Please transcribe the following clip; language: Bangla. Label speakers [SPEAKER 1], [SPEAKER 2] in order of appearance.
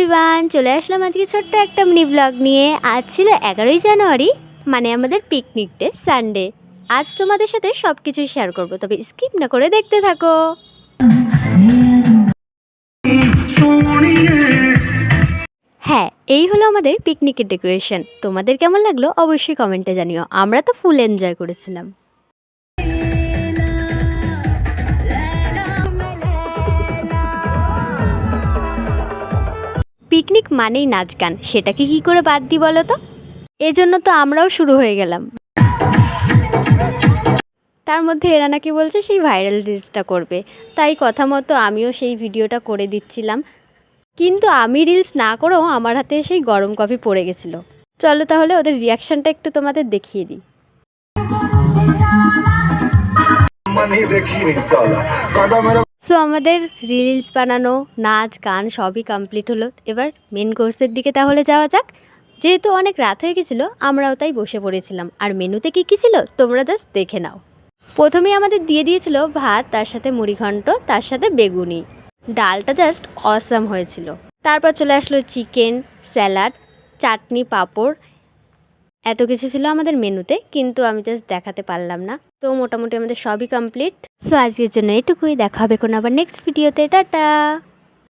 [SPEAKER 1] এভরিওয়ান, চলে আসলাম আজকে ছোট্ট একটা মিনি ব্লগ নিয়ে। আজ ছিল 11ই জানুয়ারি, মানে আমাদের পিকনিক ডে, সানডে। আজ তোমাদের সাথে সব কিছুই শেয়ার করবো, তবে স্কিপ না করে দেখতে থাকো। হ্যাঁ, এই হলো আমাদের পিকনিকের ডেকোরেশন। তোমাদের কেমন লাগলো অবশ্যই কমেন্টে জানিও। আমরা তো ফুল এনজয় করেছিলাম। পিকনিক মানেই নাচ গান, সেটাকে কি করে বাদ দিই বলো তো? এজন্য তো আমরাও শুরু হয়ে গেলাম। তার মধ্যে এরা নাকি বলছে সেই ভাইরাল রিলসটা করবে, তাই কথা মতো আমিও সেই ভিডিওটা করে দিচ্ছিলাম। কিন্তু আমি রিলস না করেও আমার হাতে সেই গরম কফি পড়ে গেছিলো। চলো তাহলে ওদের রিয়াকশানটা একটু তোমাদের দেখিয়ে দিই। সো আমাদের রিলস বানানো, নাচ গান সবই কমপ্লিট হলো। এবার মেন কোর্সের দিকে তাহলে যাওয়া যাক। যেহেতু অনেক রাত হয়ে গেছিলো, আমরাও তাই বসে পড়েছিলাম। আর মেনুতে কী কী ছিল তোমরা জাস্ট দেখে নাও। প্রথমেই আমাদের দিয়ে দিয়েছিল ভাত, তার সাথে মুড়িঘণ্ট, তার সাথে বেগুনি। ডালটা জাস্ট অসাম হয়েছিল। তারপর চলে আসলো চিকেন, স্যালাড, চাটনি, পাঁপড়। এত কিছু ছিল আমাদের মেনুতে, কিন্তু আমি জাস্ট দেখাতে পারলাম না। তো মোটামুটি আমাদের সবই কমপ্লিট। সো আজকের জন্য এটুকুই। দেখা হবে কোনো আবার নেক্সট ভিডিওতে। টাটা।